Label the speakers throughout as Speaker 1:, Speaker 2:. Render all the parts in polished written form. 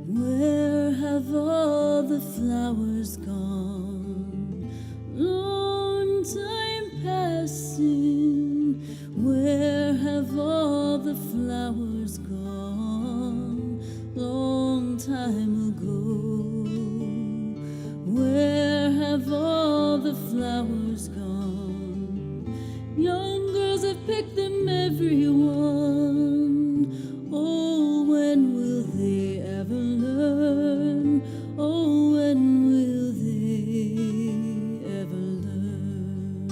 Speaker 1: Where have all the flowers gone? Long time passing. Where have all the flowers gone? Long time ago. Where have all the flowers gone? Young girls have picked them, everyone. Oh, when will they ever learn? Oh, when will they ever learn?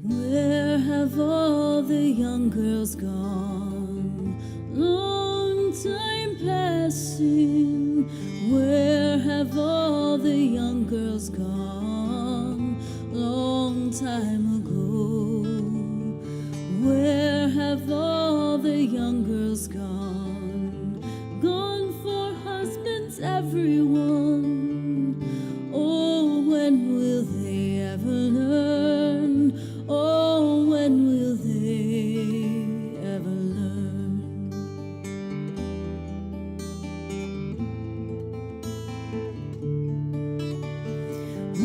Speaker 1: Where have all the young girls gone? Long time passing. Where have all the young girls gone? Long time ago. Where have all the young girls gone? Gone for husbands, everyone. Oh, when will they ever learn? Oh, when will they ever learn?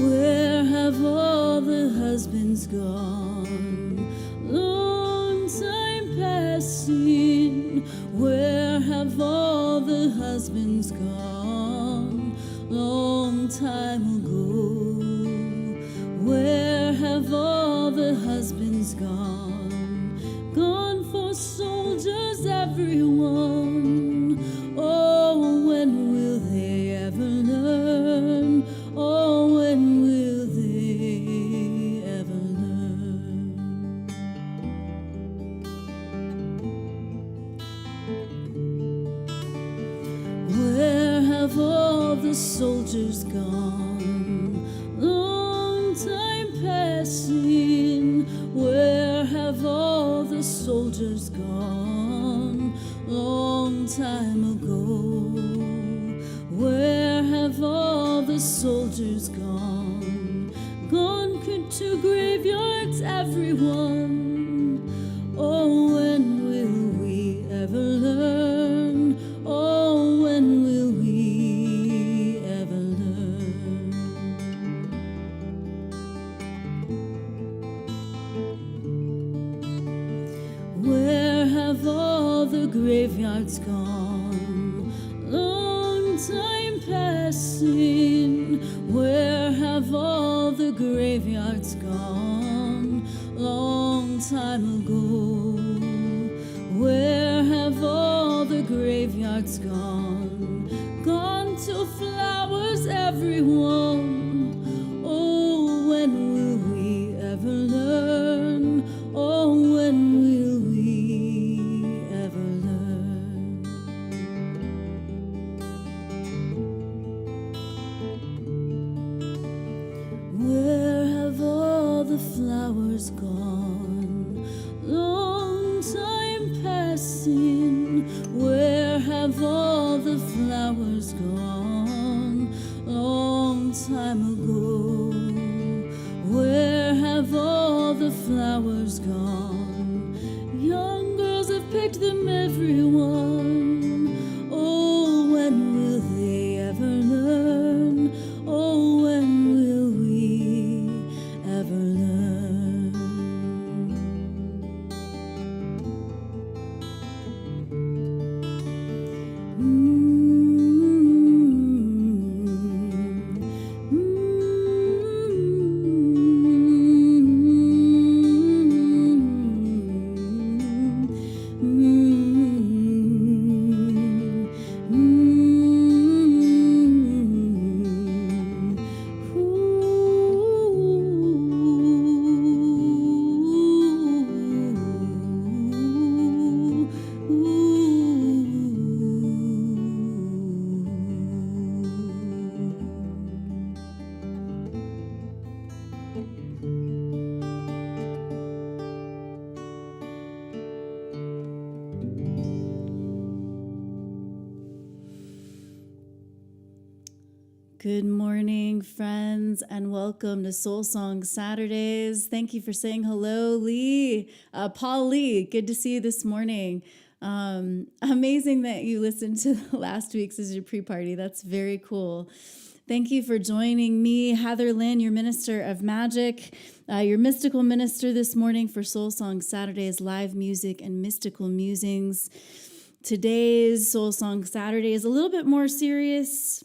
Speaker 1: Where have all the husbands gone? Long time passing. Where have all the husbands gone? Long time ago. Where have all the husbands gone? Gone for soldiers, everyone. Oh, when will they ever learn? Oh, when will they ever learn? Where have all the soldiers gone? Long time passing. Where have all the soldiers gone? Long time ago. Where have all the soldiers gone? Gone to graveyards, everyone. Oh, when will we ever learn? Oh, when will we ever learn? Where have all the graveyards gone? Long time passing. Where have all the graveyards gone? Long time ago. Where have all the graveyards gone? Gone to flowers, everyone. Oh, when will we ever learn? Oh, when will we ever learn? Where have all the flowers gone? Long time passing. Where have all the flowers gone? Long time ago. Where have all the flowers gone? Young girls have picked them, everyone. Oh, when will they ever learn? Oh, when will we ever learn? Good morning, friends, and welcome to Soul Song Saturdays. Thank you for saying hello, Lee. Paul Lee, good to see you this morning. Amazing that you listened to last week's as your pre-party. That's very cool. Thank you for joining me, Heatherlyn, your minister of magic, your mystical minister this morning for Soul Song Saturdays, live music and mystical musings. Today's Soul Song Saturday is a little bit more serious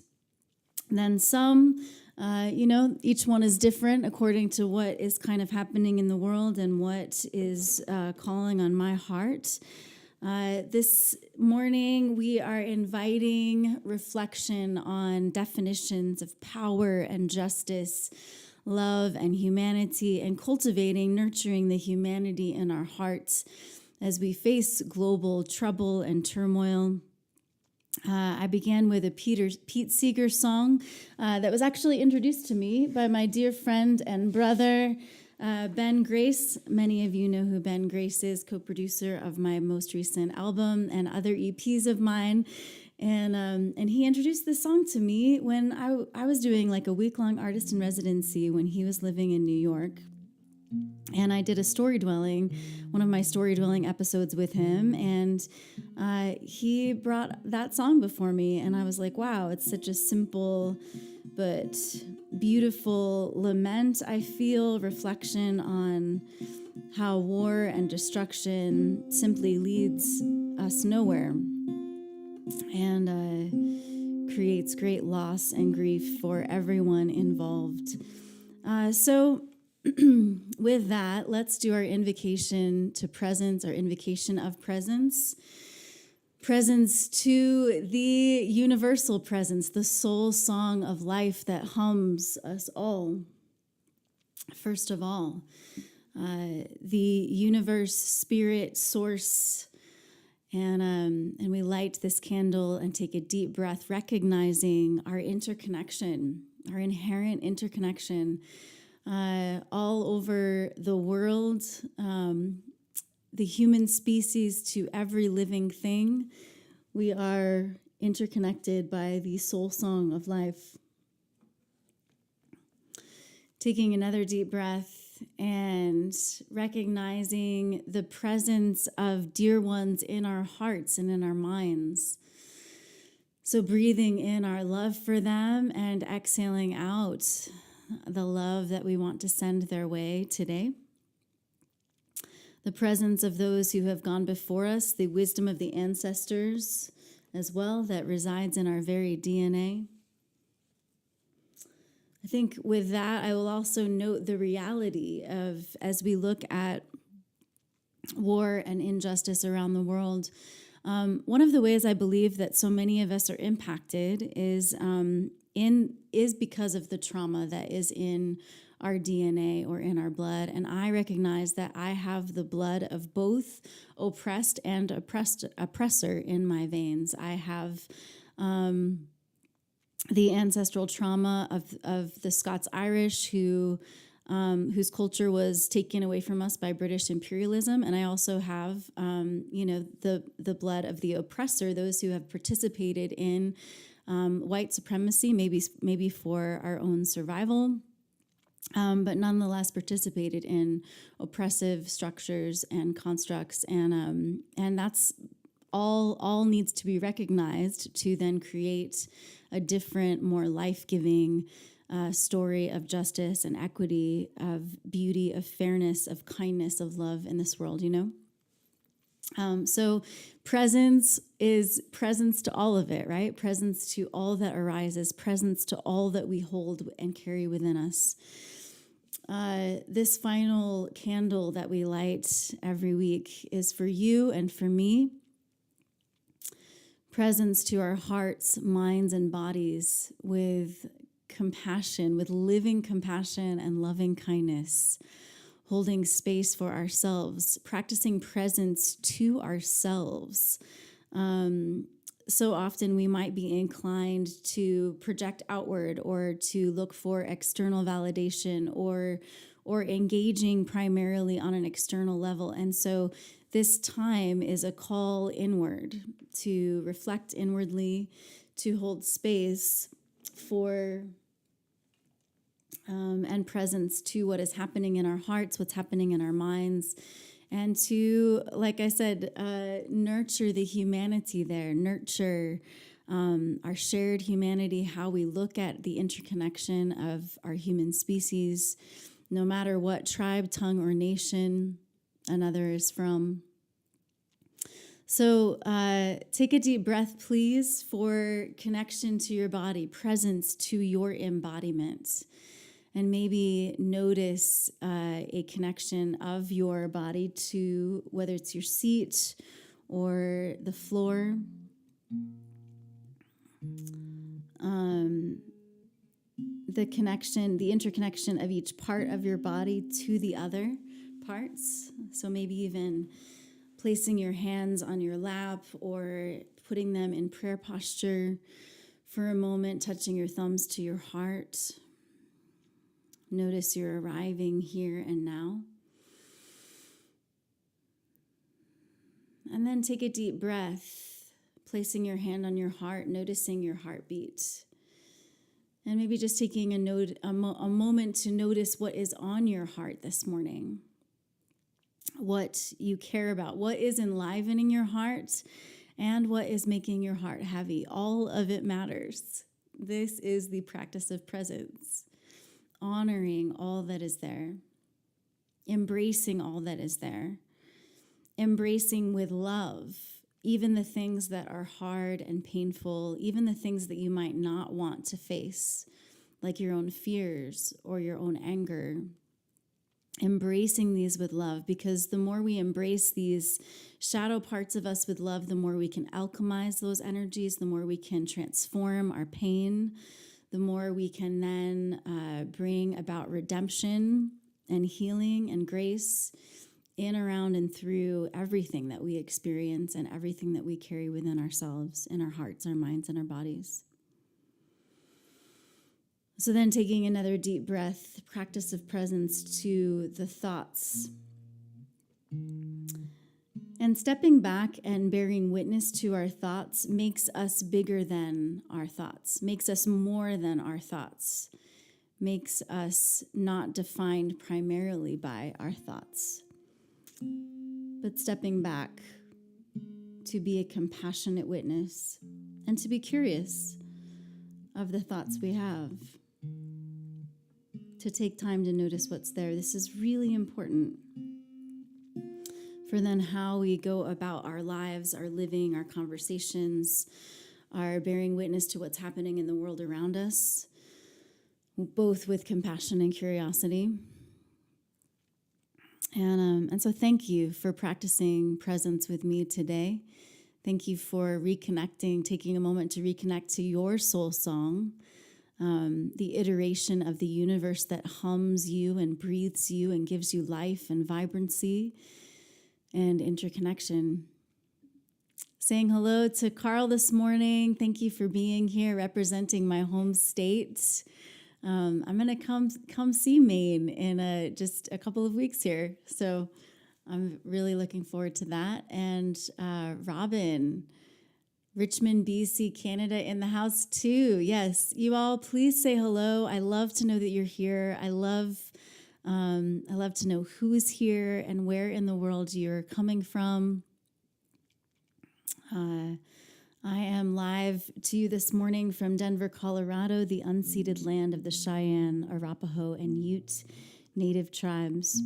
Speaker 1: than some. Each one is different according to what is kind of happening in the world and what is calling on my heart. This morning, we are inviting reflection on definitions of power and justice, love and humanity, and cultivating, nurturing the humanity in our hearts as we face global trouble and turmoil. I began with a Pete Seeger song that was actually introduced to me by my dear friend and brother, Ben Grace. Many of you know who Ben Grace is, co-producer of my most recent album and other EPs of mine. And he introduced this song to me when I was doing like a week-long artist in residency when he was living in New York. And I did a Storydwelling, one of my Storydwelling episodes with him, and he brought that song before me, and I was like, wow, it's such a simple but beautiful lament, I feel, reflection on how war and destruction simply leads us nowhere and creates great loss and grief for everyone involved. So with that, let's do our invocation to presence, our invocation of presence. Presence to the universal presence, the soul song of life that hums us all. First of all, the universe, spirit, source, and we light this candle and take a deep breath, recognizing our interconnection, our inherent interconnection. All over the world, the human species to every living thing, we are interconnected by the soul song of life. Taking another deep breath and recognizing the presence of dear ones in our hearts and in our minds. So breathing in our love for them and exhaling out the love that we want to send their way today. The presence of those who have gone before us, the wisdom of the ancestors as well that resides in our very DNA. I think with that, I will also note the reality of, as we look at war and injustice around the world, one of the ways I believe that so many of us are impacted is because of the trauma that is in our DNA or in our blood. And I recognize that I have the blood of both oppressed and oppressor in my veins. I have the ancestral trauma of the Scots-Irish whose culture was taken away from us by British imperialism. And I also have, the blood of the oppressor, those who have participated in white supremacy, maybe for our own survival, but nonetheless participated in oppressive structures and constructs, and that's all needs to be recognized to then create a different, more life-giving story of justice and equity, of beauty, of fairness, of kindness, of love in this world, So presence is presence to all of it, right? Presence to all that arises, presence to all that we hold and carry within us. This final candle that we light every week is for you and for me. Presence to our hearts, minds, and bodies with compassion, with living compassion and loving kindness. Holding space for ourselves, practicing presence to ourselves. So often we might be inclined to project outward or to look for external validation or engaging primarily on an external level. And so this time is a call inward, to reflect inwardly, to hold space for and presence to what is happening in our hearts, what's happening in our minds, and to, like I said, nurture the humanity there, nurture our shared humanity, how we look at the interconnection of our human species, no matter what tribe, tongue, or nation another is from. So take a deep breath, please, for connection to your body, presence to your embodiment. And maybe notice a connection of your body to whether it's your seat or the floor. The connection, the interconnection of each part of your body to the other parts. So maybe even placing your hands on your lap or putting them in prayer posture for a moment, touching your thumbs to your heart. Notice you're arriving here and now. And then take a deep breath, placing your hand on your heart, noticing your heartbeat. And maybe just taking a moment to notice what is on your heart this morning, what you care about, what is enlivening your heart, and what is making your heart heavy. All of it matters. This is the practice of presence. Honoring all that is there, embracing all that is there, embracing with love, even the things that are hard and painful, even the things that you might not want to face, like your own fears or your own anger. Embracing these with love, because the more we embrace these shadow parts of us with love, the more we can alchemize those energies, the more we can transform our pain, the more we can then bring about redemption and healing and grace in, around, and through everything that we experience and everything that we carry within ourselves, in our hearts, our minds, and our bodies. So then taking another deep breath, practice of presence to the thoughts. And stepping back and bearing witness to our thoughts makes us bigger than our thoughts, makes us more than our thoughts, makes us not defined primarily by our thoughts. But stepping back to be a compassionate witness and to be curious of the thoughts we have, to take time to notice what's there. This is really important for then how we go about our lives, our living, our conversations, our bearing witness to what's happening in the world around us, both with compassion and curiosity. And so thank you for practicing presence with me today. Thank you for reconnecting, taking a moment to reconnect to your soul song, the iteration of the universe that hums you and breathes you and gives you life and vibrancy and interconnection. Saying hello to Carl this morning. Thank you for being here, representing my home state. I'm going to come see Maine in just a couple of weeks here. So I'm really looking forward to that. And Robin, Richmond, BC, Canada in the house too. Yes, you all, please say hello. I love to know that you're here. I love to know who's here and where in the world you're coming from. I am live to you this morning from Denver, Colorado, the unceded land of the Cheyenne, Arapaho, and Ute Native tribes.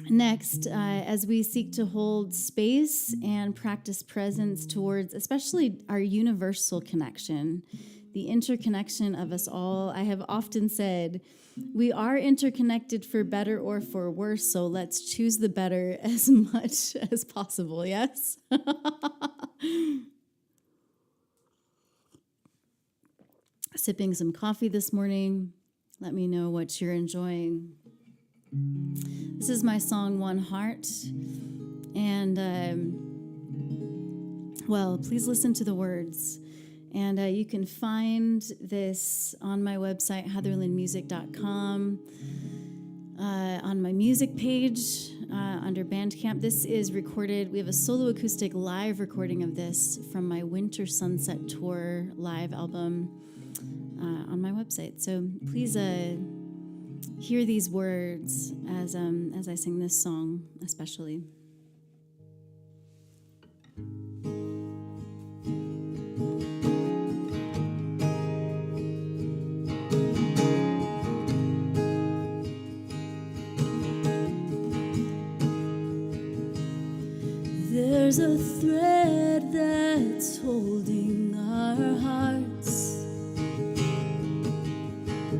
Speaker 1: Next, as we seek to hold space and practice presence towards especially our universal connection, the interconnection of us all, I have often said, we are interconnected for better or for worse, so let's choose the better as much as possible, yes? Sipping some coffee this morning. Let me know what you're enjoying. This is my song, One Heart. And, please listen to the words. And you can find this on my website, heatherlynmusic.com. on my music page under Bandcamp. This is recorded. We have a solo acoustic live recording of this from my Winter Sunset Tour live album on my website. So please hear these words as I sing this song, especially. There's a thread that's holding our hearts,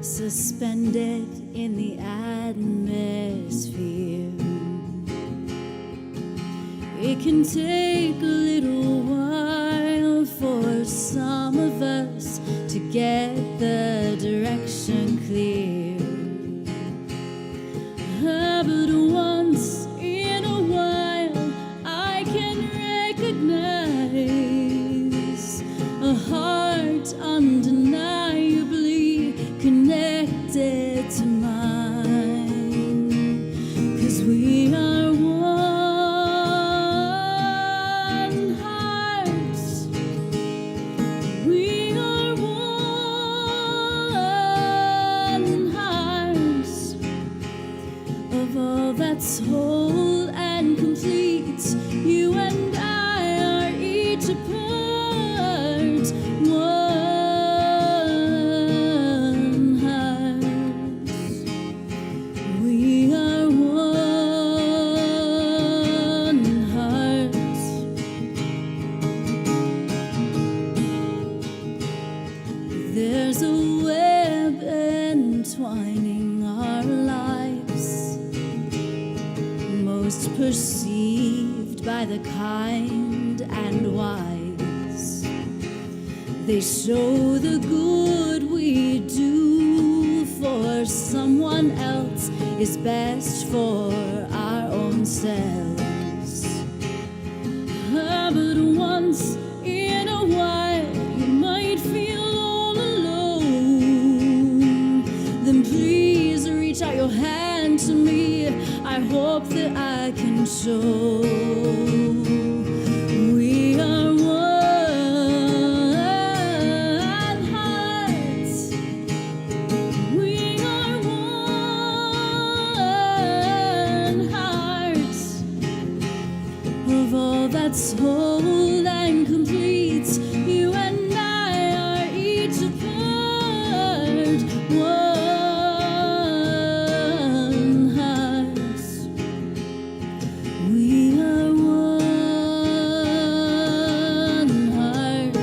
Speaker 1: suspended in the atmosphere. It can take a little while for some of us to get the direction clear. But once in a while I can recognize a heart undeniably connected to mine, 'cause we are one heart. We are one heart. Of all that's whole and complete, you and I are each a part. One heart. We are one heart. There's a web entwining our lives, most perceived by the kind and wise. They show the good we do for someone else is best for our own selves. But once in a while you might feel all alone. Then please reach out your hand to me. I hope that I can show we are one heart. We are one heart. Of all that's whole and complete, you and I are each a part. One heart. We are one heart.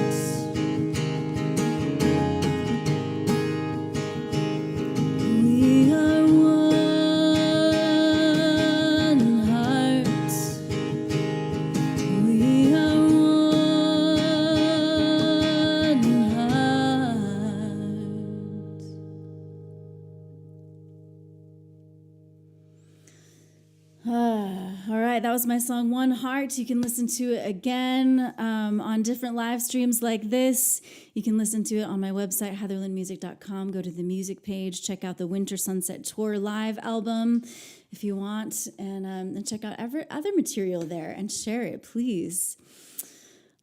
Speaker 1: We are one heart. We are one heart. All right, that was my song, One Heart. You can listen to it again on different live streams like this. You can listen to it on my website, heatherlynmusic.com. Go to the music page, check out the Winter Sunset Tour live album if you want, and check out other material there and share it, please.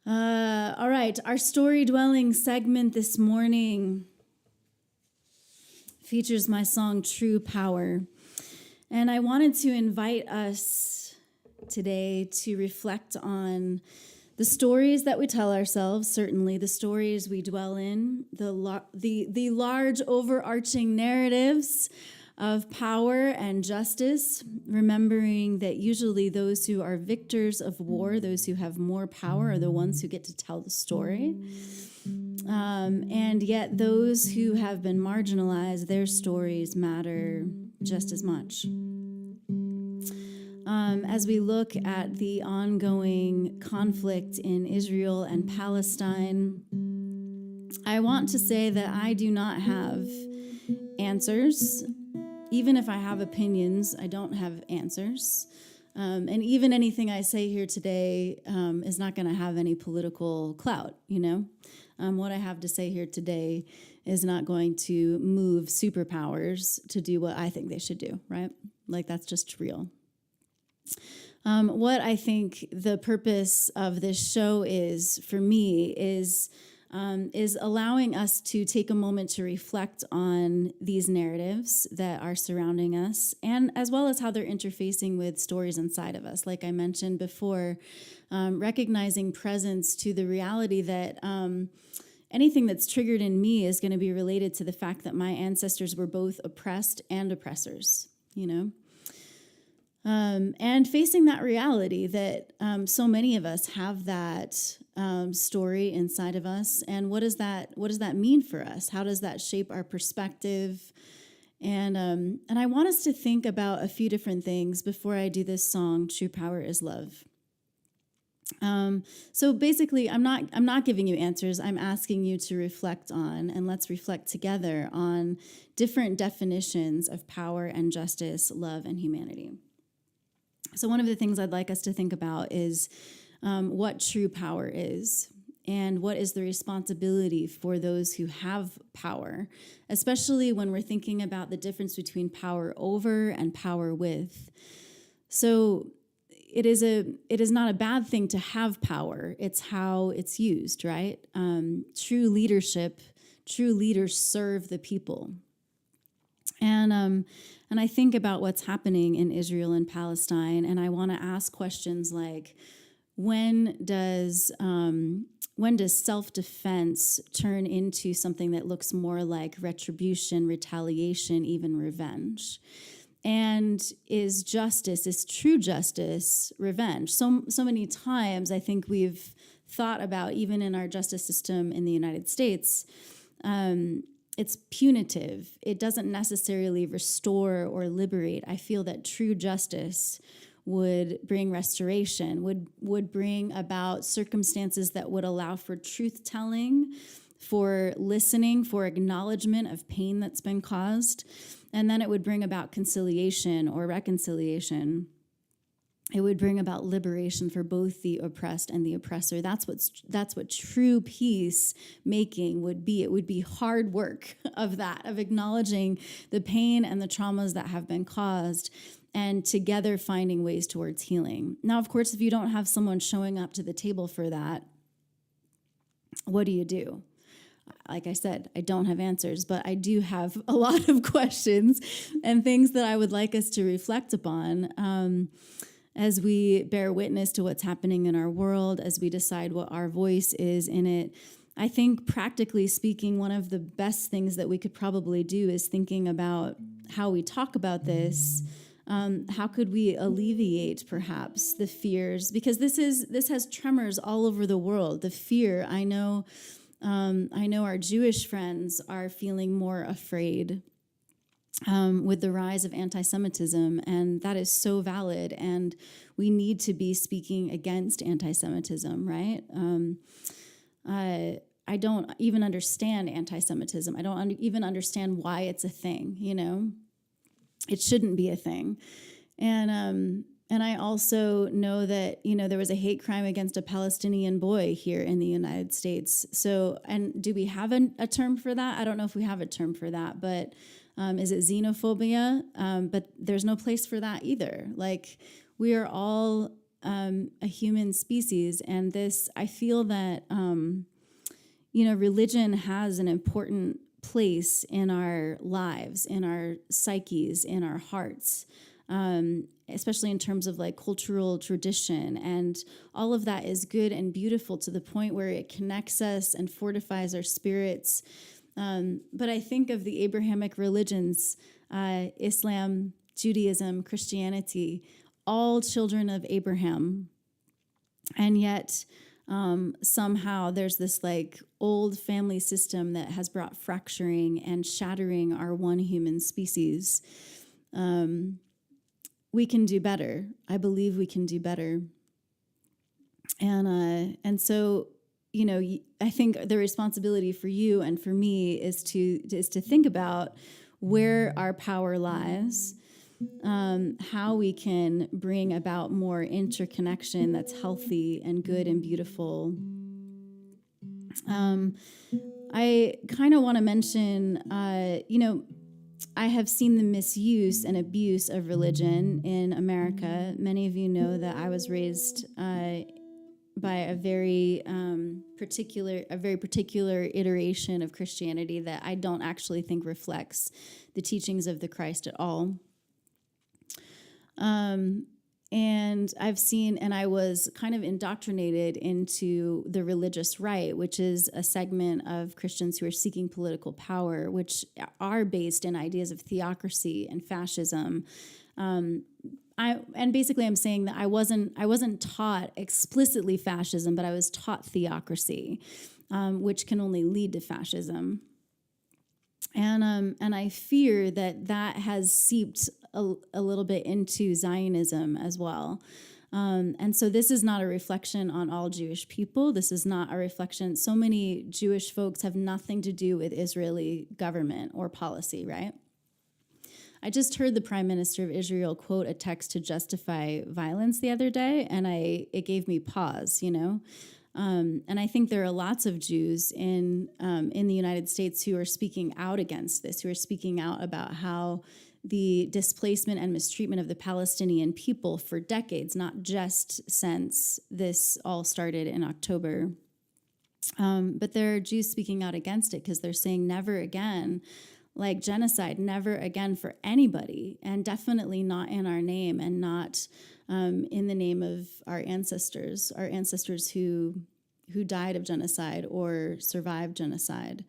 Speaker 1: All right, our Storydwelling segment this morning features my song, True Power. And I wanted to invite us today to reflect on the stories that we tell ourselves, certainly the stories we dwell in, the large overarching narratives of power and justice, remembering that usually those who are victors of war, those who have more power, are the ones who get to tell the story. And yet those who have been marginalized, their stories matter just as much. As we look at the ongoing conflict in Israel and Palestine, I want to say that I do not have answers. Even if I have opinions, I don't have answers. And even anything I say here today is not going to have any political clout, you know? What I have to say here today is not going to move superpowers to do what I think they should do, right? Like, that's just real. What I think the purpose of this show is for me is allowing us to take a moment to reflect on these narratives that are surrounding us, and as well as how they're interfacing with stories inside of us. Like I mentioned before, recognizing presence to the reality that anything that's triggered in me is going to be related to the fact that my ancestors were both oppressed and oppressors, you know? And facing that reality that so many of us have that story inside of us, and what does that mean for us? How does that shape our perspective? And I want us to think about a few different things before I do this song, "True Power is Love." So basically, I'm not giving you answers. I'm asking you to reflect on, and let's reflect together on different definitions of power and justice, love and humanity. So one of the things I'd like us to think about is what true power is, and what is the responsibility for those who have power, especially when we're thinking about the difference between power over and power with. So it is not a bad thing to have power. It's how it's used, right? True leaders serve the people. And I think about what's happening in Israel and Palestine, and I want to ask questions like, when does self-defense turn into something that looks more like retribution, retaliation, even revenge? And is true justice revenge? So many times I think we've thought about, even in our justice system in the United States, it's punitive. It doesn't necessarily restore or liberate. I feel that true justice would bring restoration, would bring about circumstances that would allow for truth-telling, for listening, for acknowledgement of pain that's been caused, and then it would bring about conciliation or reconciliation. It would bring about liberation for both the oppressed and the oppressor. That's what true peace making would be. It would be hard work of acknowledging the pain and the traumas that have been caused, and together finding ways towards healing. Now, of course, if you don't have someone showing up to the table for that, what do? Like I said, I don't have answers, but I do have a lot of questions and things that I would like us to reflect upon as we bear witness to what's happening in our world, as we decide what our voice is in it. I think, practically speaking, one of the best things that we could probably do is thinking about how we talk about this. How could we alleviate, perhaps, the fears? Because this has tremors all over the world. The fear, I know our Jewish friends are feeling more afraid with the rise of anti-Semitism, and that is so valid, and we need to be speaking against anti-Semitism, right? I don't even understand anti-Semitism. I don't even understand why it's a thing, you know? It shouldn't be a thing. And I also know that, there was a hate crime against a Palestinian boy here in the United States. So, and do we have a term for that? I don't know if we have a term for that, but is it xenophobia? But there's no place for that either. Like, we are all a human species, and I feel that, religion has an important place in our lives, in our psyches, in our hearts, especially in terms of like cultural tradition, and all of that is good and beautiful to the point where it connects us and fortifies our spirits. But I think of the Abrahamic religions, Islam, Judaism, Christianity, all children of Abraham, and yet somehow there's this like old family system that has brought fracturing and shattering our one human species. We can do better. I believe we can do better. And so, I think the responsibility for you and for me is to think about where our power lies, how we can bring about more interconnection that's healthy and good and beautiful. I kind of want to mention, I have seen the misuse and abuse of religion in America. Many of you know that I was raised by a very particular iteration of Christianity that I don't actually think reflects the teachings of the Christ at all. And I've seen, and I was kind of indoctrinated into the religious right, which is a segment of Christians who are seeking political power, which are based in ideas of theocracy and fascism. And basically I'm saying that I wasn't taught explicitly fascism, but I was taught theocracy, which can only lead to fascism. And I fear that has seeped a little bit into Zionism as well. And so this is not a reflection on all Jewish people. This is not a reflection. So many Jewish folks have nothing to do with Israeli government or policy, right? I just heard the Prime Minister of Israel quote a text to justify violence the other day, and it gave me pause, you know? And I think there are lots of Jews in the United States who are speaking out against this, who are speaking out about how the displacement and mistreatment of the Palestinian people for decades, not just since this all started in October. But there are Jews speaking out against it because they're saying never again, like genocide, never again for anybody, and definitely not in our name and not in the name of our ancestors who died of genocide or survived genocide.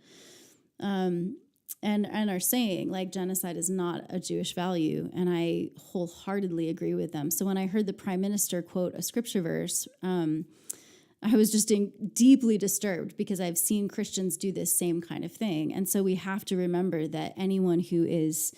Speaker 1: And are saying, like, genocide is not a Jewish value, and I wholeheartedly agree with them. So when I heard the Prime Minister quote a scripture verse, I was just deeply disturbed because I've seen Christians do this same kind of thing. And so we have to remember that anyone who is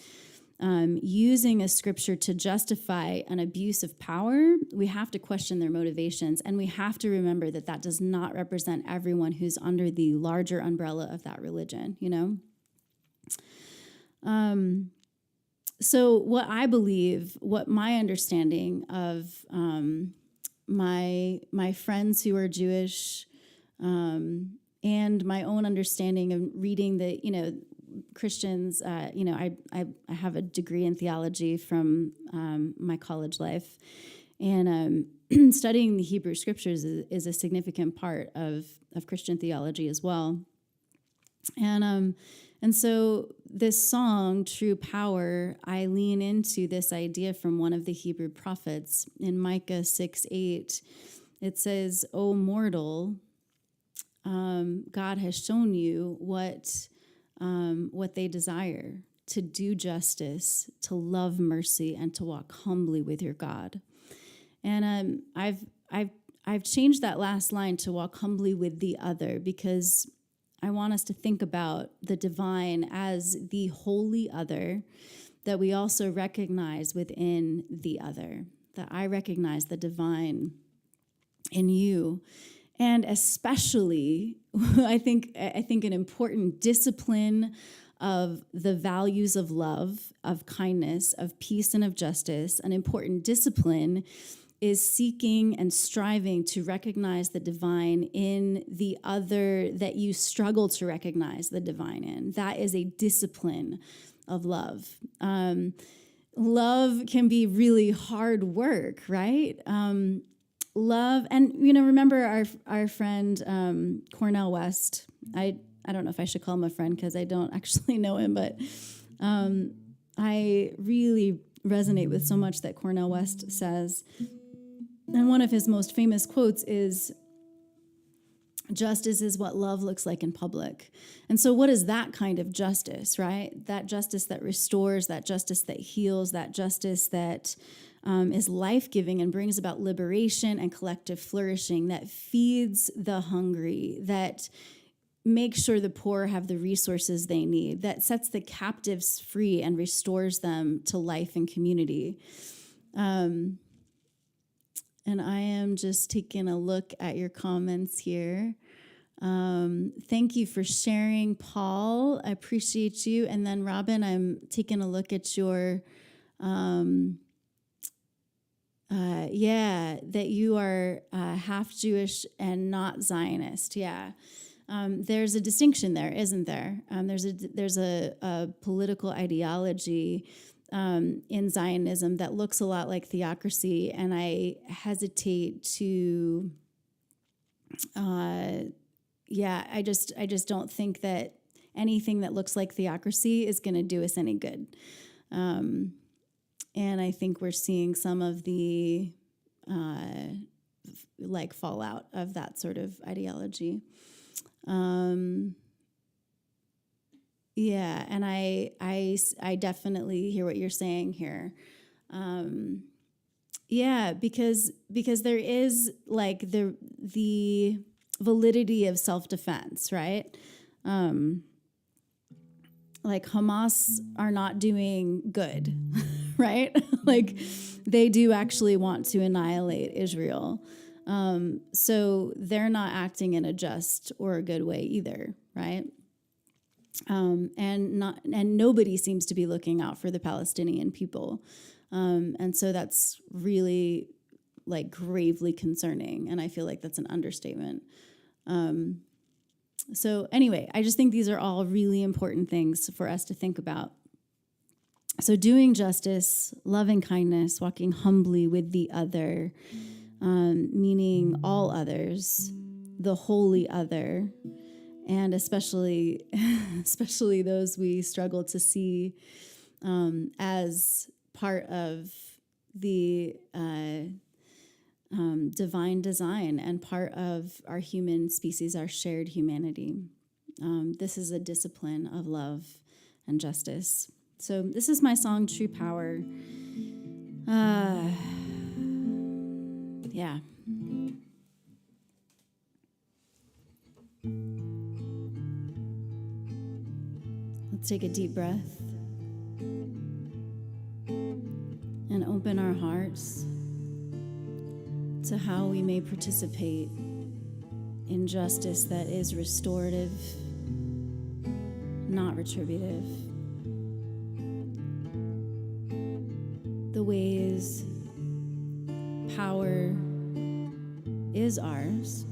Speaker 1: using a scripture to justify an abuse of power, we have to question their motivations, and we have to remember that that does not represent everyone who's under the larger umbrella of that religion, you know? So what I believe, what my understanding of my friends who are Jewish, and my own understanding of reading the, you know, Christians, I have a degree in theology from my college life, and studying the Hebrew scriptures is a significant part of Christian theology as well. And so this song, True Power, I lean into this idea from one of the Hebrew prophets. In Micah 6:8, it says, "O mortal, God has shown you what they desire, to do justice, to love mercy, and to walk humbly with your God." And I've changed that last line to walk humbly with the other, because I want us to think about the divine as the holy other that we also recognize within the other, that I recognize the divine in you. And especially, I think an important discipline of the values of love, of kindness, of peace, and of justice, an important discipline is seeking and striving to recognize the divine in the other that you struggle to recognize the divine in. That is a discipline of love. Love can be really hard work, right? Love, and remember our friend Cornel West. I don't know if I should call him a friend because I don't actually know him, but I really resonate with so much that Cornel West says. And one of his most famous quotes is, "Justice is what love looks like in public." And so what is that kind of justice, right? That justice that restores, that justice that heals, that justice that is life-giving and brings about liberation and collective flourishing, that feeds the hungry, that makes sure the poor have the resources they need, that sets the captives free and restores them to life and community. And I am just taking a look at your comments here. Thank you for sharing, Paul. I appreciate you. And then, Robin, I'm taking a look at your, that you are half Jewish and not Zionist. Yeah. there's a distinction there, isn't there? There's a political ideology in Zionism that looks a lot like theocracy, and I hesitate to. I just don't think that anything that looks like theocracy is going to do us any good. And I think we're seeing some of the fallout of that sort of ideology. And I definitely hear what you're saying here. Because there is like the validity of self-defense, right? Like Hamas are not doing good, right? Like they do actually want to annihilate Israel. So they're not acting in a just or a good way either, right? And nobody seems to be looking out for the Palestinian people. And so that's really like gravely concerning. And I feel like that's an understatement. So anyway, I just think these are all really important things for us to think about. So doing justice, loving kindness, walking humbly with the other, meaning all others, the holy other, and especially those we struggle to see as part of the divine design and part of our human species, our shared humanity. This is a discipline of love and justice. So this is my song, True Power. Yeah. Let's take a deep breath and open our hearts to how we may participate in justice that is restorative, not retributive. The ways power is ours,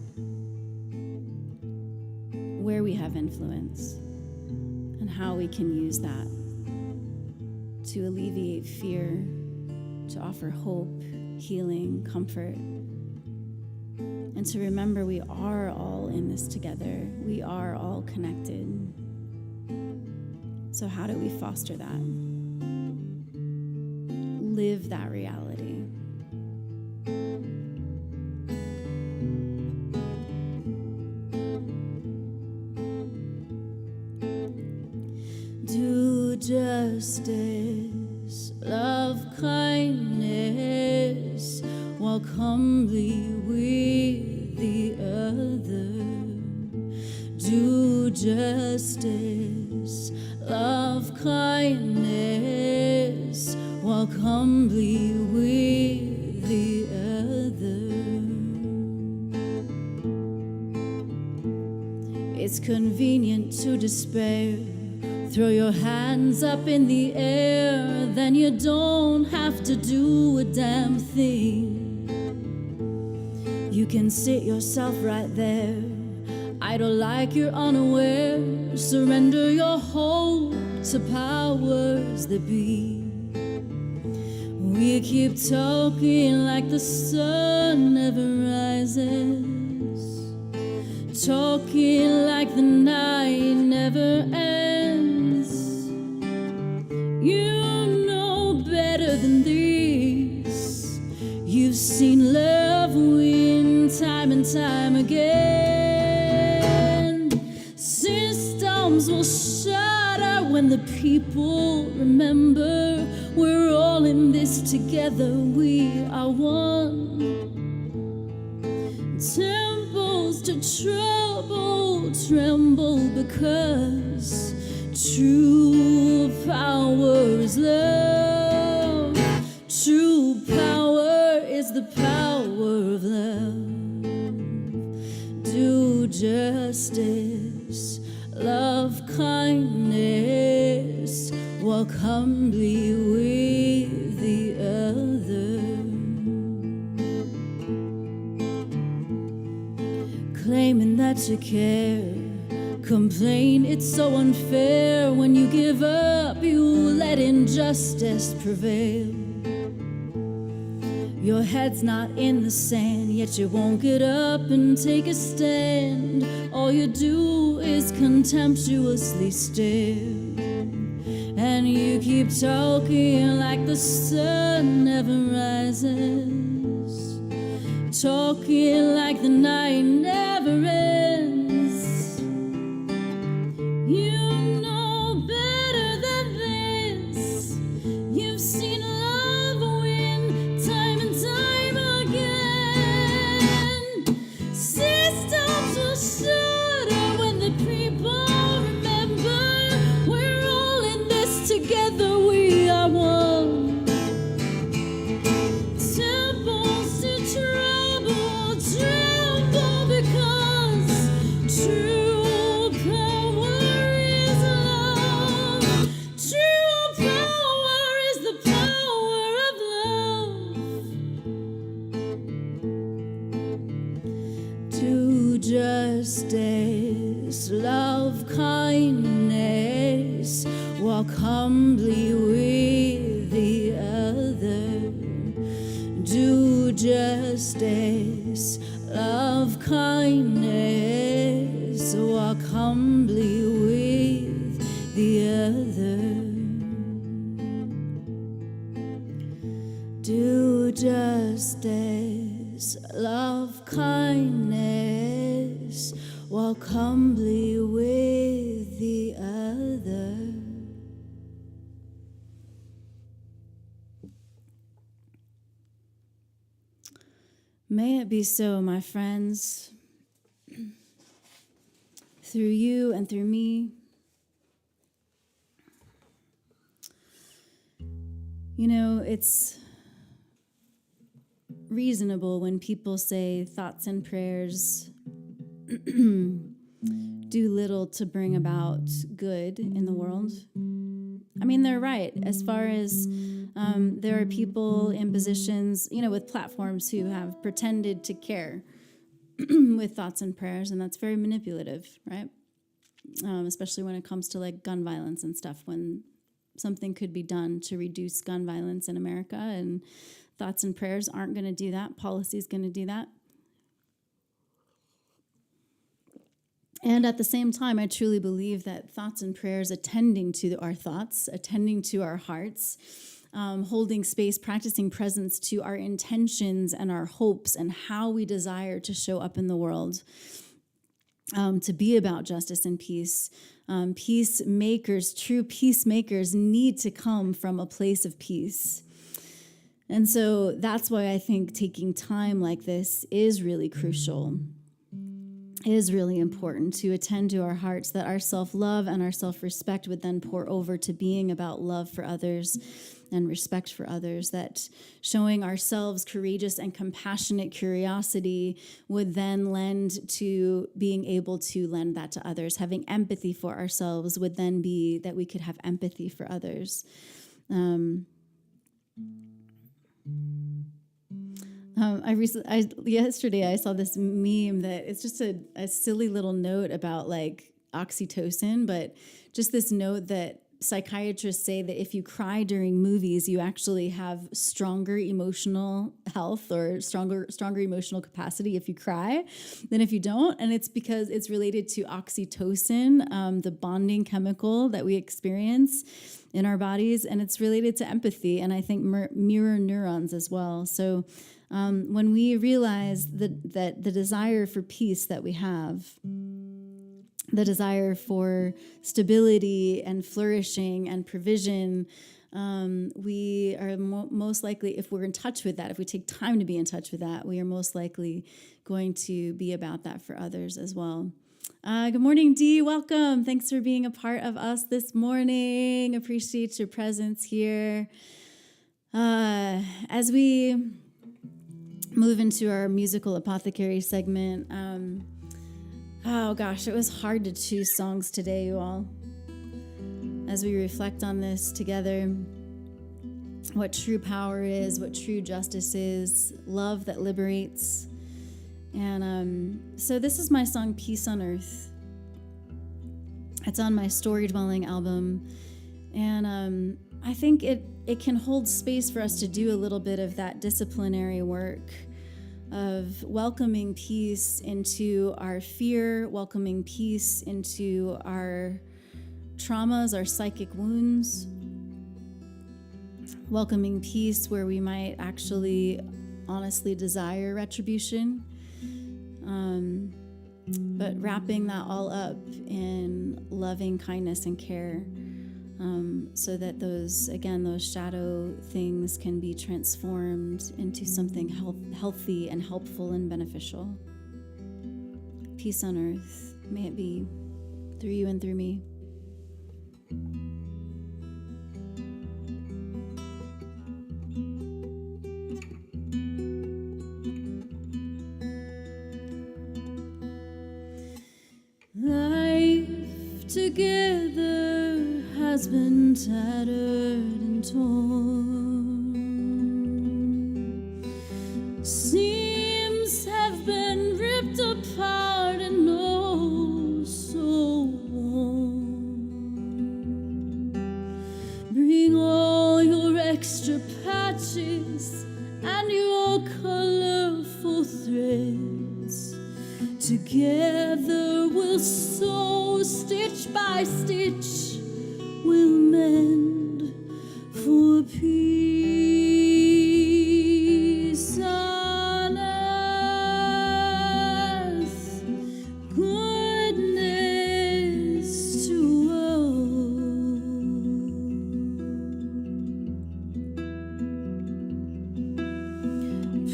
Speaker 1: where we have influence, and how we can use that to alleviate fear, to offer hope, healing, comfort, and to remember we are all in this together. We are all connected. So how do we foster that? Live that reality. Do justice, love kindness, walk humbly with the other. Do justice, love kindness, walk humbly with the other. It's convenient to despair. Throw your hands up in the air, then you don't have to do a damn thing. You can sit yourself right there, idle like you're unaware. Surrender your hope to powers that be. We keep talking like the sun never rises, talking like the night never ends. You know better than this. You've seen love win time and time again. Systems will shatter when the people remember we're all in this together. We are one. Temples to trouble tremble because true power is love. True power is the power of love. Do justice, love kindness, walk humbly with the other. Claiming that you care, complain it's so unfair. When you give up, you let injustice prevail. Your head's not in the sand, yet you won't get up and take a stand. All you do is contemptuously stare. And you keep talking like the sun never rises, talking like the night never ends. You know better than this. You've seen love win time and time again. Systems will shudder when the people remember we're all in this together, we are one. Temples to tremble because true power is love. True power is the power of love. Do justice, love kindness, walk humbly with the other. Do justice, love kindness, walk humbly with the other. Do justice, love kindness, walk humbly with the other. May it be so, my friends, through you and through me. You know, it's reasonable when people say thoughts and prayers do little to bring about good in the world. I mean, they're right. As far as there are people in positions, you know, with platforms who have pretended to care with thoughts and prayers, and that's very manipulative, right? Especially when it comes to like gun violence and stuff, when something could be done to reduce gun violence in America, and thoughts and prayers aren't going to do that. Policy is going to do that. And at the same time, I truly believe that thoughts and prayers, attending to our thoughts, attending to our hearts, holding space, practicing presence to our intentions and our hopes and how we desire to show up in the world, to be about justice and peace. Peacemakers, true peacemakers, need to come from a place of peace. And so that's why I think taking time like this is really crucial, is really important, to attend to our hearts, that our self-love and our self-respect would then pour over to being about love for others and respect for others, that showing ourselves courageous and compassionate curiosity would then lend to being able to lend that to others. Having empathy for ourselves would then be that we could have empathy for others. Yesterday I saw this meme that it's just a silly little note about like oxytocin, but just this note that psychiatrists say that if you cry during movies, you actually have stronger emotional health or stronger emotional capacity if you cry than if you don't. And it's because it's related to oxytocin, the bonding chemical that we experience in our bodies, and it's related to empathy and I think mirror neurons as well. So when we realize that the desire for peace that we have, the desire for stability and flourishing and provision, we are most likely, if we're in touch with that, if we take time to be in touch with that, we are most likely going to be about that for others as well. Good morning, Dee. Welcome. Thanks for being a part of us this morning. Appreciate your presence here. As we move into our musical Apothecary segment, oh gosh, it was hard to choose songs today, you all. As we reflect on this together, what true power is, what true justice is, love that liberates. And so this is my song, Peace on Earth. It's on my Storydwelling album. And I think it can hold space for us to do a little bit of that disciplinary work of welcoming peace into our fear, welcoming peace into our traumas, our psychic wounds, welcoming peace where we might actually honestly desire retribution, but wrapping that all up in loving kindness and care, so that those shadow things can be transformed into something healthy and helpful and beneficial. Peace on earth, may it be through you and through me. Life together has been tattered and torn. Seams have been ripped apart and oh so worn. Bring all your extra patches and your colorful threads. Together we'll sew, stitch by stitch, we'll mend for peace on earth, goodness to all.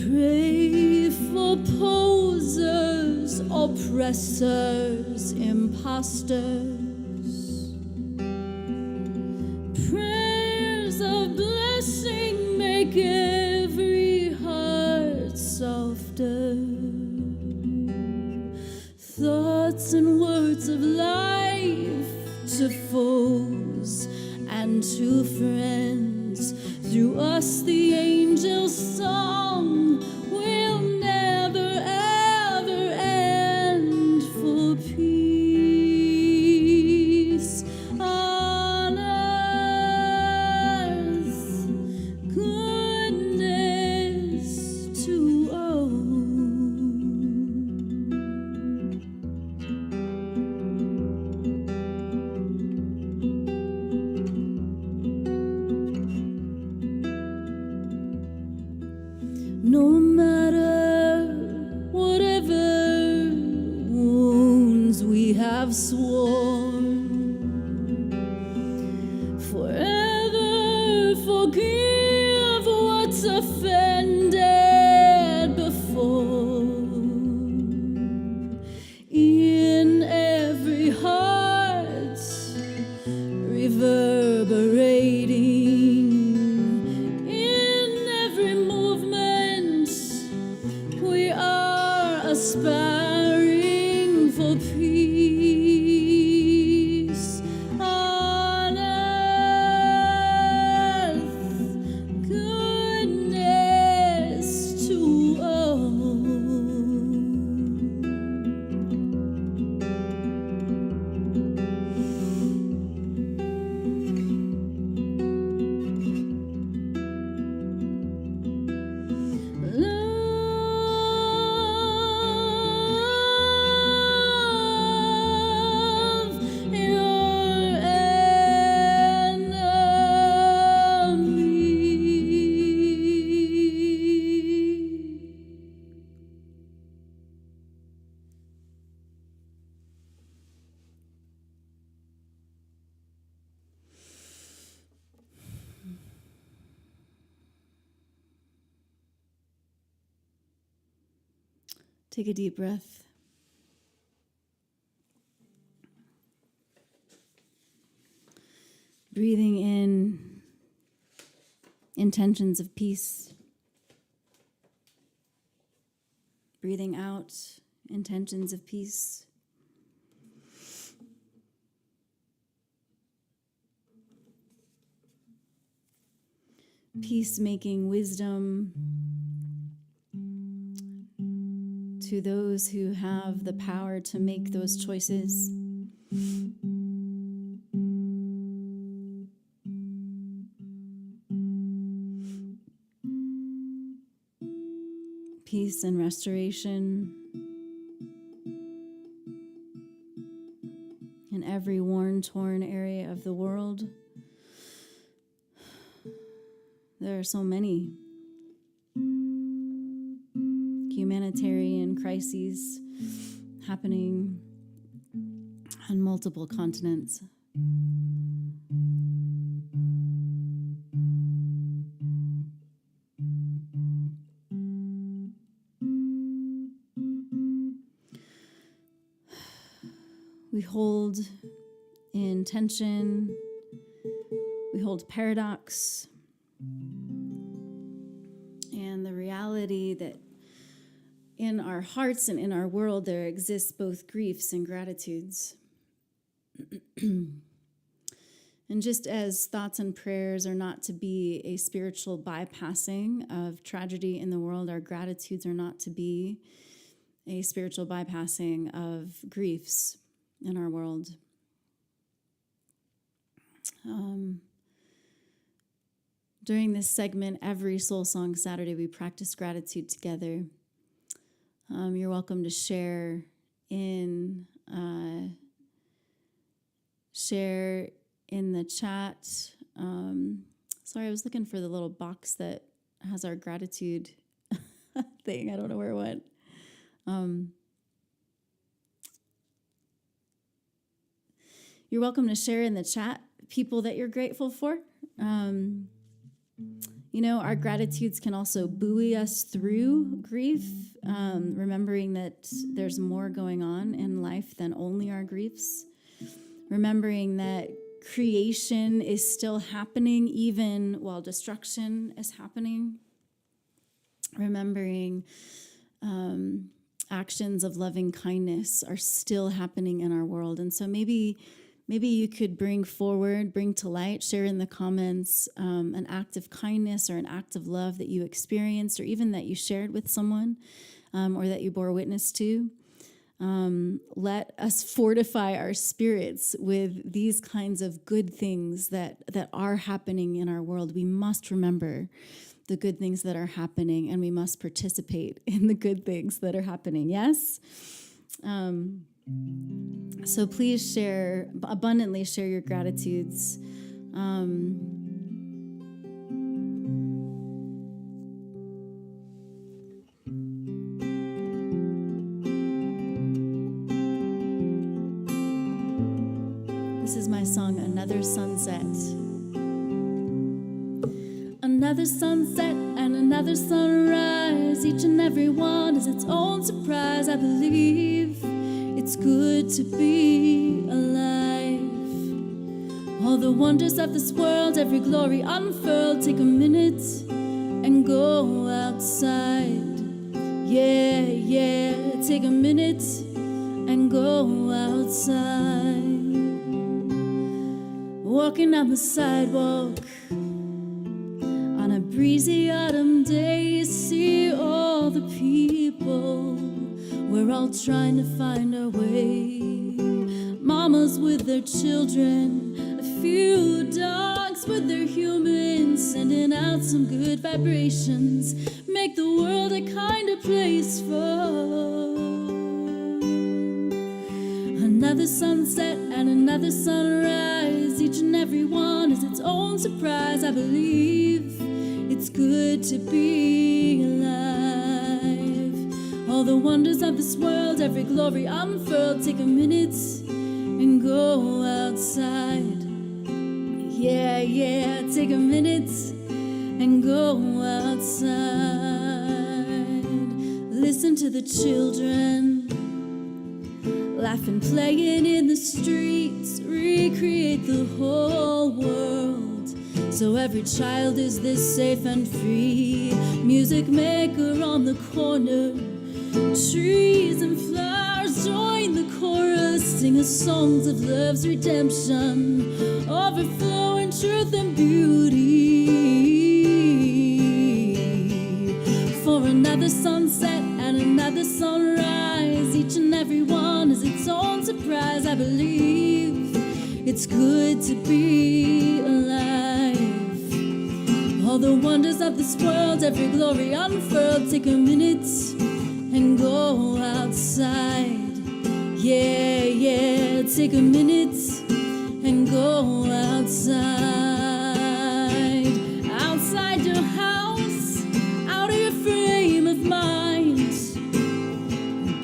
Speaker 1: Pray for posers, oppressors, imposters. Prayers of blessing make every heart softer. Thoughts and words of life to foes and to friends. Through us the angel's song will never ever end for peace on earth, goodness to all. No matter whatever wounds we have sworn, forever forgive what's offended before. In every heart reverberating, in every movement we are aspiring for peace on earth, goodness to all. Love your enemy. Take a deep breath. Breathing in intentions of peace. Breathing out intentions of peace. Peacemaking wisdom to those who have the power to make those choices. peace and restoration in every worn, torn area of the world. There are so many humanitarian crises happening on multiple continents. We hold in tension, we hold paradox, and the reality that in our hearts and in our world there exists both griefs and gratitudes. And just as thoughts and prayers are not to be a spiritual bypassing of tragedy in the world, our gratitudes are not to be a spiritual bypassing of griefs in our world. During this segment, every Soul Song Saturday, we practice gratitude together. You're welcome to share in the chat. Sorry, I was looking for the little box that has our gratitude thing. I don't know where it went. You're welcome to share in the chat people that you're grateful for. Our gratitudes can also buoy us through grief, remembering that there's more going on in life than only our griefs. Remembering that creation is still happening even while destruction is happening. Remembering actions of loving kindness are still happening in our world. And so maybe you could bring to light, share in the comments an act of kindness or an act of love that you experienced or even that you shared with someone or that you bore witness to. Let us fortify our spirits with these kinds of good things that are happening in our world. We must remember the good things that are happening, and we must participate in the good things that are happening. Yes? So please abundantly share your gratitudes. This is my song, Another Sunset. Another sunset and another sunrise. Each and every one is its own surprise. I believe it's good to be alive. All the wonders of this world, every glory unfurled. Take a minute and go outside. Yeah, take a minute and go outside. Walking down the sidewalk on a breezy autumn day, you see all the people. We're all trying to find our way. Mamas with their children, a few dogs with their humans, sending out some good vibrations. Make the world a kinder place for another sunset and another sunrise. Each and every one is its own surprise. I believe it's good to be alive. All the wonders of this world, every glory unfurled. Take a minute and go outside. Yeah, take a minute and go outside. Listen to the children laughing, playing in the streets. Recreate the whole world so every child is this safe and free. Music maker on the corner, trees and flowers join the chorus, sing us songs of love's redemption, overflowing truth and beauty. For another sunset and another sunrise, each and every one is its own surprise. I believe it's good to be alive. All the wonders of this world, every glory unfurled. Take a minute and go outside. Yeah, yeah, take a minute and go outside. Outside your house, out of your frame of mind,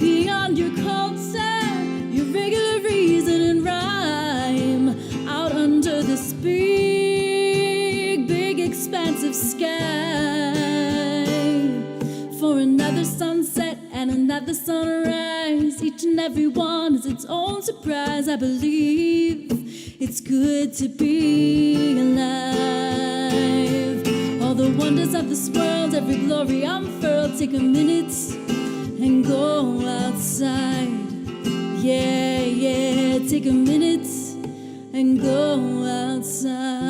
Speaker 1: beyond your culture, your regular reason and rhyme. Out under this big, big expansive sky, for another sunset and another sunrise. Each and every one is its own surprise. I believe it's good to be alive. All the wonders of this world, every glory unfurled. Take a minute and go outside. Yeah, yeah, take a minute and go outside.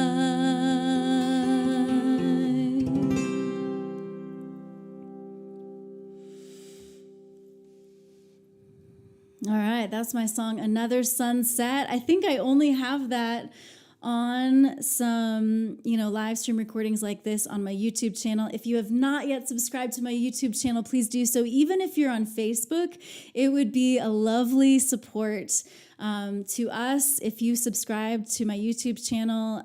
Speaker 1: All right, that's my song, Another Sunset. I think I only have that on some, live stream recordings like this on my YouTube channel. If you have not yet subscribed to my YouTube channel, please do so. Even if you're on Facebook, it would be a lovely support to us if you subscribe to my YouTube channel.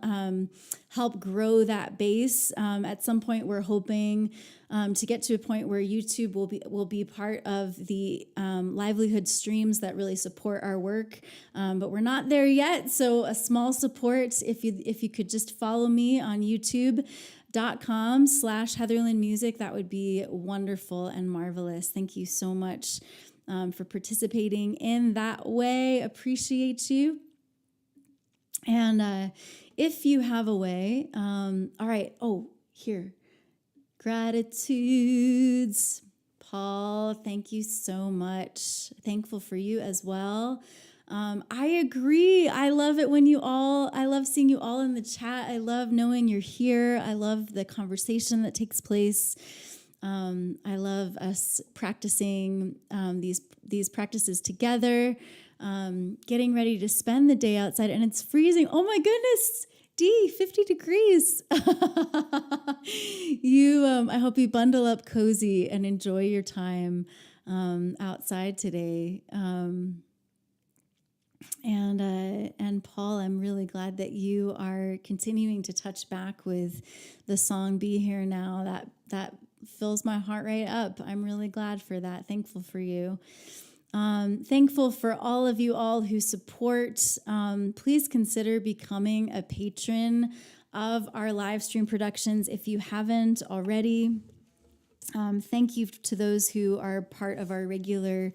Speaker 1: Help grow that base. At some point, we're hoping to get to a point where YouTube will be part of the livelihood streams that really support our work, but we're not there yet. So a small support, if you could just follow me on YouTube.com/Heatherlyn Music, that would be wonderful and marvelous. Thank you so much for participating in that way. Appreciate you. And if you have a way, all right. Oh, here. Gratitudes. Paul, thank you so much. Thankful for you as well. I agree. I love it when I love seeing you all in the chat. I love knowing you're here. I love the conversation that takes place. I love us practicing these practices together, getting ready to spend the day outside, and it's freezing. Oh my goodness. 50 degrees. I hope you bundle up cozy and enjoy your time outside today. And Paul, I'm really glad that you are continuing to touch back with the song "Be Here Now." That fills my heart right up. I'm really glad for that. Thankful for you. Thankful for all of you all who support. Please consider becoming a patron of our live stream productions if you haven't already. Thank you to those who are part of our regular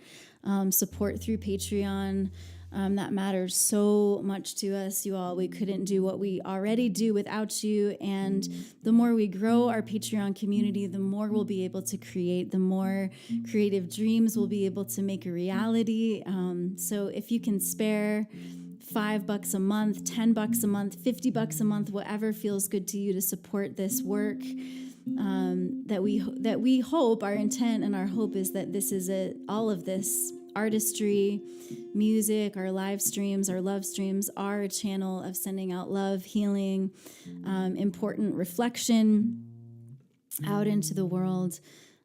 Speaker 1: support through Patreon. That matters so much to us, you all. We couldn't do what we already do without you. And the more we grow our Patreon community, the more we'll be able to create, the more creative dreams we'll be able to make a reality. So if you can spare $5 a month, $10 a month, $50 a month, whatever feels good to you to support this work, that we hope, our intent and our hope is that this is all of this artistry, music, our live streams, our love streams are a channel of sending out love, healing, important reflection out into the world.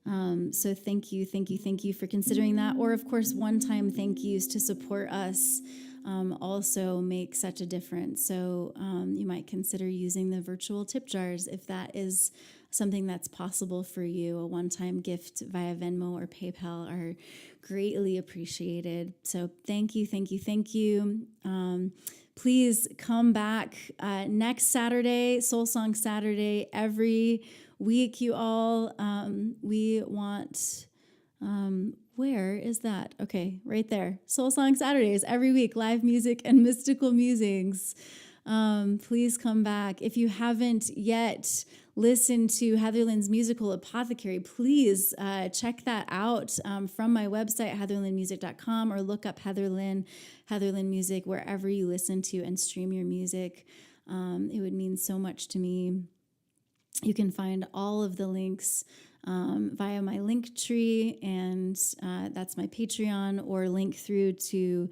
Speaker 1: So thank you for considering that. Or of course, one-time thank yous to support us also make such a difference. So you might consider using the virtual tip jars if that is something that's possible for you. A one-time gift via Venmo or PayPal are greatly appreciated. So thank you. Please come back next Saturday, Soul Song Saturday, every week, you all. We want... where is that? Okay, right there. Soul Song Saturdays, every week, live music and mystical musings. Please come back. If you haven't yet listened to Heatherlyn's musical Apothecary, please check that out from my website, heatherlynmusic.com, or look up Heatherlyn Music, wherever you listen to and stream your music. It would mean so much to me. You can find all of the links via my link tree, and that's my Patreon, or link through to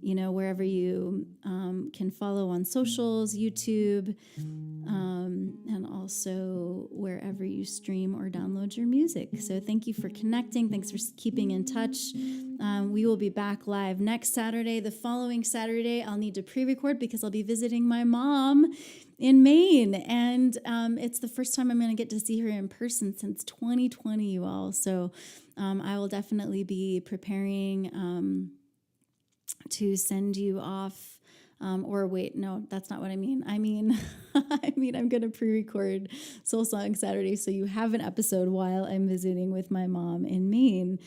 Speaker 1: wherever you can follow on socials, YouTube, and also wherever you stream or download your music. So thank you for connecting. Thanks for keeping in touch. We will be back live next Saturday. The following Saturday, I'll need to pre-record because I'll be visiting my mom in Maine. And it's the first time I'm going to get to see her in person since 2020, you all. So I will definitely be preparing to send you off. Or wait, no, that's not what I mean. I mean, I'm going to pre-record Soul Song Saturday, so you have an episode while I'm visiting with my mom in Maine.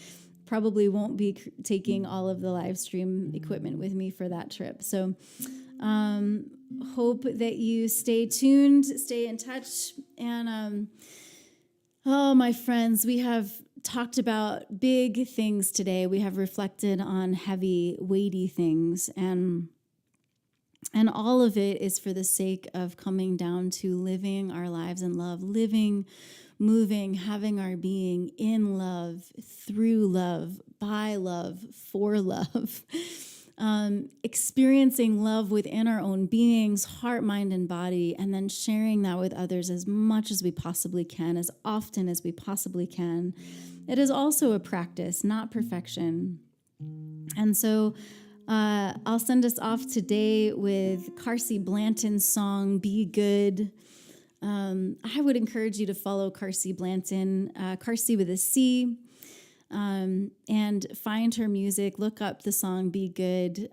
Speaker 1: Probably won't be taking all of the live stream equipment with me for that trip. So hope that you stay tuned, stay in touch. And oh, my friends, we have talked about big things today. We have reflected on heavy, weighty things, and all of it is for the sake of coming down to living our lives in love, living, moving, having our being in love, through love, by love, for love, experiencing love within our own beings, heart, mind, and body, and then sharing that with others as much as we possibly can, as often as we possibly can. It is also a practice, not perfection. And so I'll send us off today with Carsey Blanton's song, Be Good. I would encourage you to follow Carsey Blanton, Carsey with a C, and find her music. Look up the song, Be Good,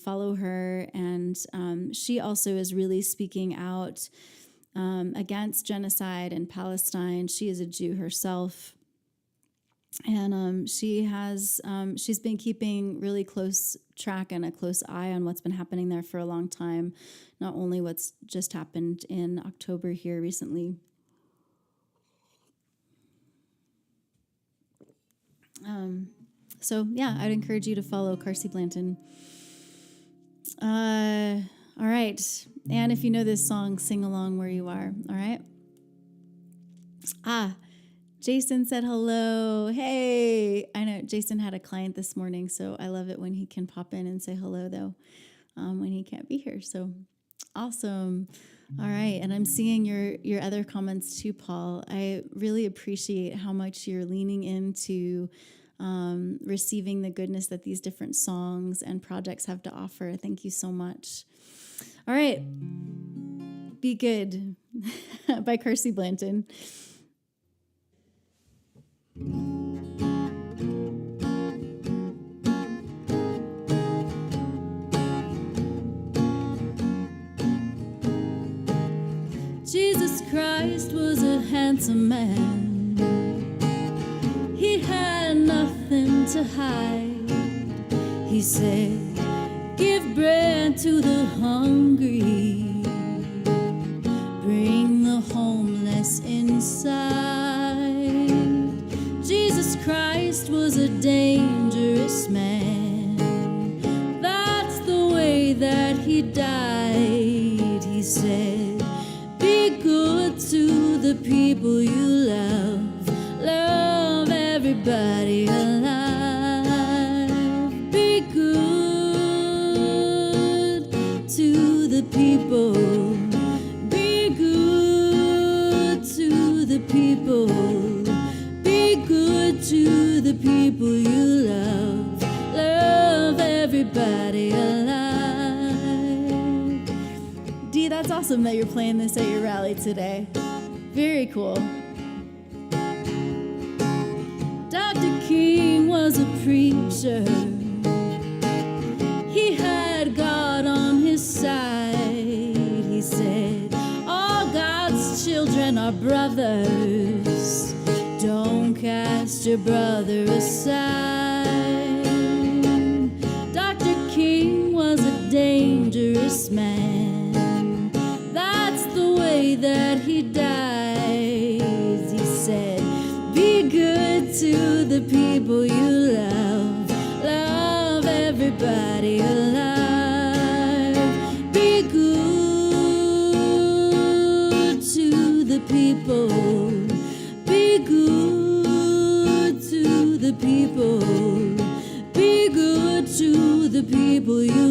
Speaker 1: follow her. And she also is really speaking out against genocide in Palestine. She is a Jew herself. And she's been keeping really close track and a close eye on what's been happening there for a long time, not only what's just happened in October here recently. So yeah, I'd encourage you to follow Carsey Blanton. All right. And if you know this song, sing along where you are. All right. Jason said hello. Hey, I know Jason had a client this morning, so I love it when he can pop in and say hello, though, when he can't be here. So awesome. All right. And I'm seeing your other comments too, Paul. I really appreciate how much you're leaning into receiving the goodness that these different songs and projects have to offer. Thank you so much. All right. Be Good by Carsey Blanton. Jesus Christ was a handsome man. He had nothing to hide. He said, give bread to the hungry, bring the homeless inside. Jesus Christ was a dangerous man. That's the way that he died. He said, be good to the people you love. Love everybody alive. Be good to the people. Be good to the people. Be good to the people you love. Love everybody alive. Dee, that's awesome that you're playing this at your rally today. Very cool. Dr. King was a preacher. He had God on his side. He said, all God's children are brothers. Don't cast your brother aside. Dr. King was a dangerous man. That's the way that he died. He said, be good to the people you love. Love everybody alive. Be good to the people. Be good to the people. Be good to the people you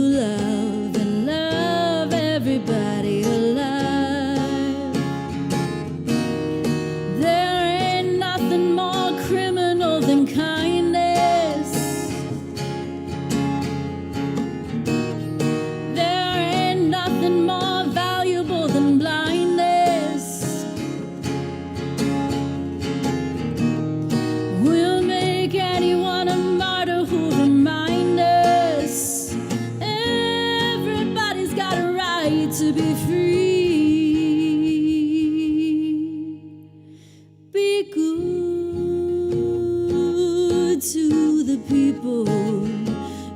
Speaker 1: Be good to the people.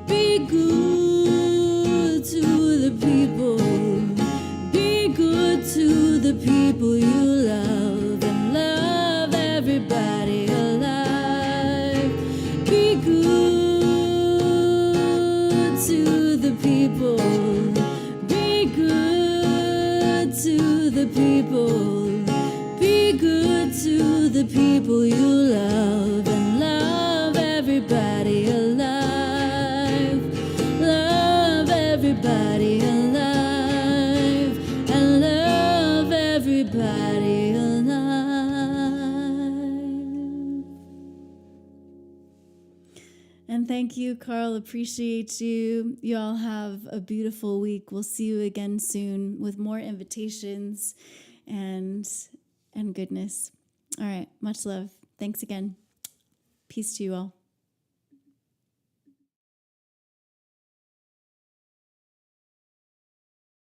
Speaker 1: Be good to the people. Be good to the people you love, and love everybody alive. Be good to the people. Be good to the people. Be good to the people you love, and love everybody alive. Love everybody alive, and love everybody alive. And thank you, Carl. Appreciate you. You all have a beautiful week. We'll see you again soon with more invitations and goodness. All right. Much love. Thanks again. Peace to you all.